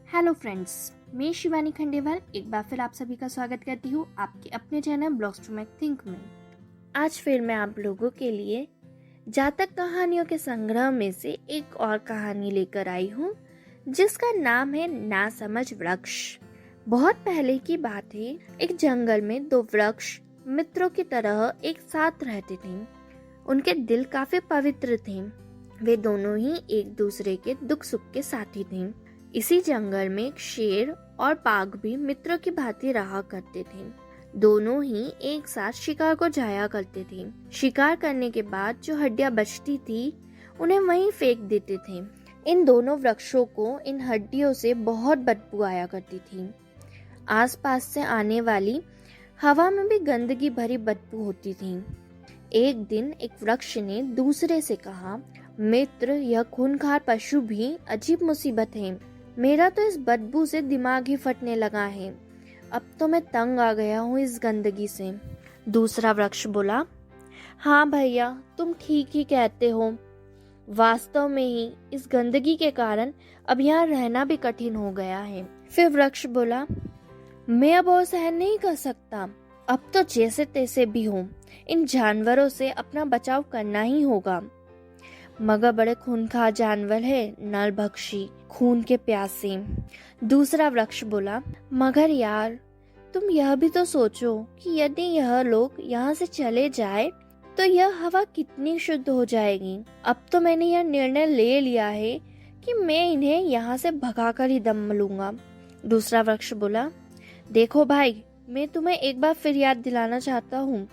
Hello friends, मैं शिवानी खंडेवाल एक बार फिर आप सभी का स्वागत करती हूँ आपके अपने channel blogs to make think में। आज फिर मैं आप लोगों के लिए जातक कहानियों के संग्रह में से एक और कहानी लेकर आई हूँ जिसका नाम है नासमझ वृक्ष। बहुत पहले की बात है, एक जंगल में दो वृक्ष मित्रों की तरह एक साथ रहते थे। उनके दिल काफी पवित्र थे। वे दोनों ही एक दूसरे के दुख सुख के साथी थे। इसी जंगल में एक शेर और बाघ भी मित्रों की भांति रहा करते थे। दोनों ही एक साथ शिकार को जाया करते थे। शिकार करने के बाद जो हड्डियां बचती थी उन्हें वहीं फेंक देते थे। इन दोनों वृक्षों को इन हड्डियों से बहुत बदबू आया करती थी। आसपास से आने वाली हवा में भी गंदगी भरी बदबू होती थी। एक दिन एक वृक्ष ने दूसरे से कहा, मित्र, यह खूंखार पशु भी अजीब मुसीबत है। मेरा तो इस बदबू से दिमाग ही फटने लगा है। अब तो मैं तंग आ गया हूँ इस गंदगी से। दूसरा वृक्ष बोला, हाँ भैया, तुम ठीक ही कहते हो। वास्तव में ही इस गंदगी के कारण अब यहाँ रहना भी कठिन हो गया है। फिर वृक्ष बोला, मैं अब और सहन नहीं कर सकता। अब तो जैसे तैसे भी हो इन जानवरों से अपना बचाव करना ही होगा। मगर बड़े खूंखार जानवर है, नरभक्षी, खून के प्यासे। दूसरा वृक्ष बोला, मगर यार, तुम यह भी तो सोचो कि यदि यह लोग यहाँ से चले जाए तो यह हवा कितनी शुद्ध हो जाएगी। अब तो मैंने यह निर्णय ले लिया है कि मैं इन्हें यहाँ से भगाकर ही दम लूंगा। दूसरा वृक्ष बोला, देखो भाई, मैं तुम्हें एक बार फिर याद दिलाना चाहता हूँ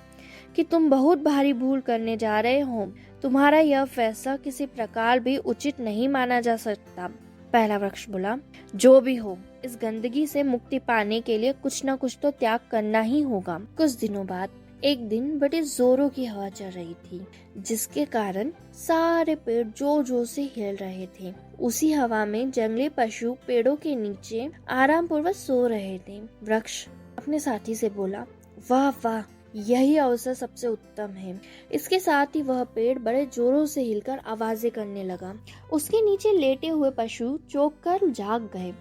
कि तुम बहुत भारी भूल करने जा रहे हो। तुम्हारा यह फैसला किसी प्रकार भी उचित नहीं माना जा सकता। पहला वृक्ष बोला, जो भी हो, इस गंदगी से मुक्ति पाने के लिए कुछ न कुछ तो त्याग करना ही होगा। कुछ दिनों बाद एक दिन बड़ी जोरों की हवा चल रही थी, जिसके कारण सारे पेड़ जोर जोर से हिल रहे थे। उसी हवा में जंगली पशु पेड़ों के नीचे आराम पूर्वक सो रहे थे। वृक्ष अपने साथी से बोला, वाह वाह, यही अवसर सबसे उत्तम है। इसके साथ ही वह पेड़ बड़े जोरों से हिलकर आवाजें करने लगा। उसके नीचे लेटे हुए पशु चौंक कर जाग गए।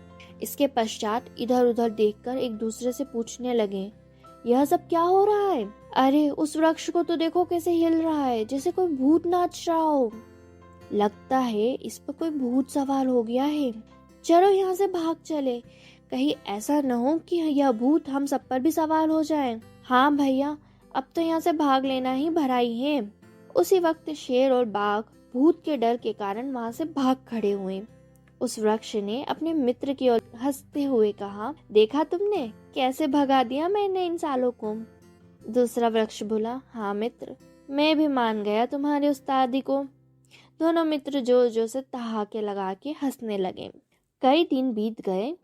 इसके पश्चात इधर उधर देखकर एक दूसरे से पूछने लगे, यह सब क्या हो रहा है? अरे, उस वृक्ष को तो देखो कैसे हिल रहा है, जैसे कोई भूत नाच रहा हो। लगता है इस पर कोई भूत सवार हो गया है। चलो यहाँ से भाग चले, कहीं ऐसा न हो कि यह भूत हम सब पर भी सवार हो जाए। हाँ भैया, अब तो यहाँ से भाग लेना ही भराई है। उसी वक्त शेर और बाघ भूत के डर के कारण वहाँ से भाग खड़े हुए। उस वृक्ष ने अपने मित्र की ओर हंसते हुए कहा, देखा तुमने कैसे भगा दिया मैंने इन सालों को। दूसरा वृक्ष बोला, हाँ मित्र, मैं भी मान गया तुम्हारी उस्तादी को। दोनों मित्र जोर जोर से ठहाके लगा के हंसने लगे। कई दिन बीत गए।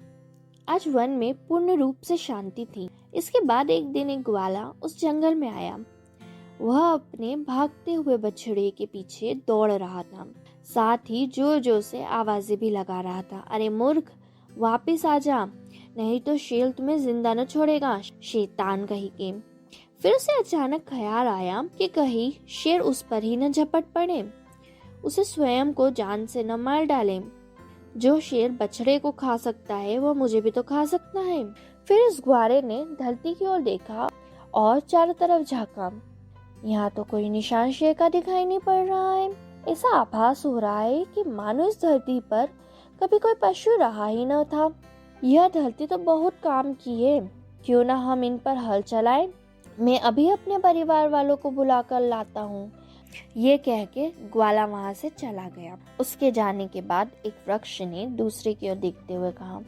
आज वन में पूर्ण रूप से शांति थी। इसके बाद एक दिन एक ग्वाला उस जंगल में आया। वह अपने भागते हुए बछड़े के पीछे दौड़ रहा था, साथ ही जोर जोर से आवाजें भी लगा रहा था, अरे मूर्ख, वापिस आ जा, नहीं तो शेर तुम्हें जिंदा न छोड़ेगा, शैतान कहीं के। फिर उसे अचानक ख्याल आया कि कहीं शेर उस पर ही न झपट पड़े, उसे स्वयं को जान से न मार डाले। जो शेर बछड़े को खा सकता है वो मुझे भी तो खा सकता है। फिर इस ग्वारे ने धरती की ओर देखा और चारों तरफ झांका। यहाँ तो कोई निशान शेर का दिखाई नहीं पड़ रहा है। ऐसा आभास हो रहा है कि मानो इस धरती पर कभी कोई पशु रहा ही न था। यह धरती तो बहुत काम की है, क्यों ना हम इन पर हल चलाएं। मैं अभी अपने परिवार वालों को बुला कर लाता हूँ। ये कह के ग्वाला वहाँ से चला गया। उसके जाने के बाद एक वृक्ष ने दूसरे की ओर देखते हुए कहा,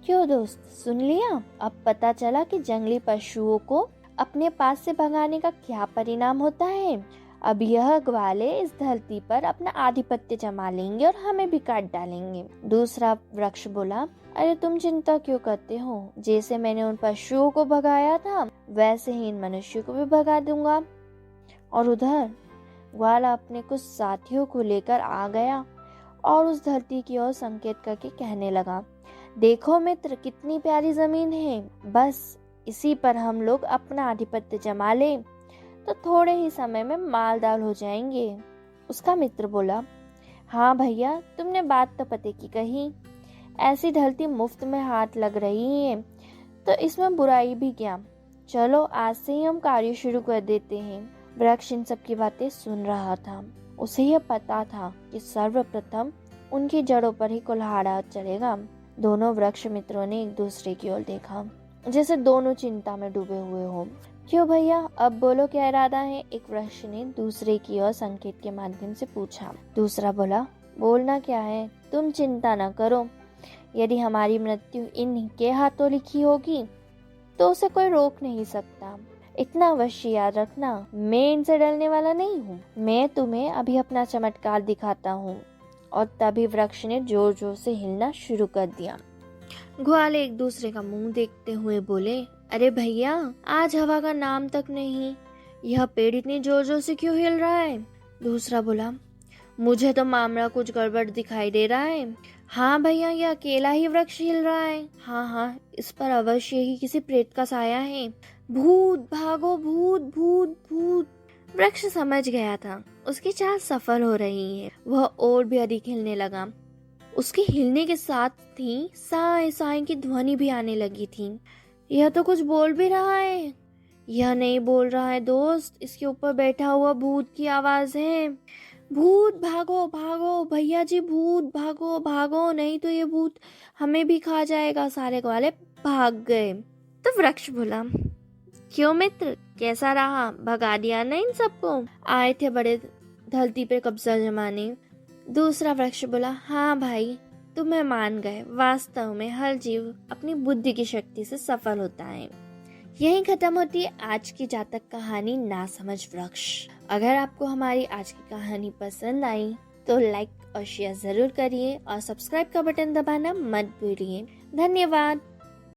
क्यों दोस्त, सुन लिया? अब पता चला कि जंगली पशुओं को अपने पास से भगाने का क्या परिणाम होता है। अब यह ग्वाले इस धरती पर अपना आधिपत्य जमा लेंगे और हमें भी काट डालेंगे। दूसरा वृक्ष बोला, अरे तुम चिंता क्यों करते हो? जैसे मैंने उन पशुओं को भगाया था वैसे ही इन मनुष्यों को भी भगा दूंगा। और उधर ग्वाला अपने कुछ साथियों को लेकर आ गया और उस धरती की ओर संकेत करके कहने लगा, देखो मित्र, कितनी प्यारी जमीन है। बस इसी पर हम लोग अपना आधिपत्य जमा लें तो थोड़े ही समय में मालदार हो जाएंगे। उसका मित्र बोला, हाँ भैया, तुमने बात तो पते की कही। ऐसी ढलती मुफ्त में हाथ लग रही है तो इसमें बुराई भी क्या। चलो आज से ही हम कार्य शुरू कर देते हैं। वृक्ष इन सब की बातें सुन रहा था। उसे यह पता था कि सर्वप्रथम उनकी जड़ों पर ही कुल्हाड़ा चलेगा। दोनों वृक्ष मित्रों ने एक दूसरे की ओर देखा, जैसे दोनों चिंता में डूबे हुए हो। क्यों भैया, अब बोलो क्या इरादा है? एक वृक्ष ने दूसरे की ओर संकेत के माध्यम से पूछा। दूसरा बोला, बोलना क्या है, तुम चिंता न करो। यदि हमारी मृत्यु इनके हाथों लिखी होगी तो उसे कोई रोक नहीं सकता। इतना अवश्य याद रखना, मैं इनसे डरने वाला नहीं हूँ। मैं तुम्हें अभी अपना चमत्कार दिखाता हूँ। और तभी वृक्ष ने जोर जोर से हिलना शुरू कर दिया। ग्वाले एक दूसरे का मुंह देखते हुए बोले, अरे भैया, आज हवा का नाम तक नहीं। यह पेड़ इतनी जोर जोर से क्यों हिल रहा है? दूसरा बोला, मुझे तो मामला कुछ गड़बड़ दिखाई दे रहा है। हाँ भैया, यह अकेला ही वृक्ष हिल रहा है। हाँ, इस पर अवश्य ही किसी प्रेत का साया है। भूत, भागो, भूत भूत भूत। वृक्ष समझ गया था उसकी चाल सफल हो रही है। वह और भी अधिक हिलने लगा। उसके हिलने के साथ ही साए साए की ध्वनि भी आने लगी थी। यह तो कुछ बोल भी रहा है। यह नहीं बोल रहा है दोस्त, इसके ऊपर बैठा हुआ भूत की आवाज है। भूत, भागो भागो भैया जी, भूत, भागो भागो, नहीं तो ये भूत हमें भी खा जाएगा। सारे ग्वाले भाग गए। तो वृक्ष बोला, क्यों मित्र, कैसा रहा? भगा दिया ना इन सबको? आए थे बड़े धरती पे कब्जा जमाने। दूसरा वृक्ष बोला, हाँ भाई, तुम्हें मान गए। वास्तव में हर जीव अपनी बुद्धि की शक्ति से सफल होता है। यहीं खत्म होती है आज की जातक कहानी नासमझ वृक्ष। अगर आपको हमारी आज की कहानी पसंद आई तो लाइक और शेयर जरूर करिए और सब्सक्राइब का बटन दबाना मत भूलिए। धन्यवाद।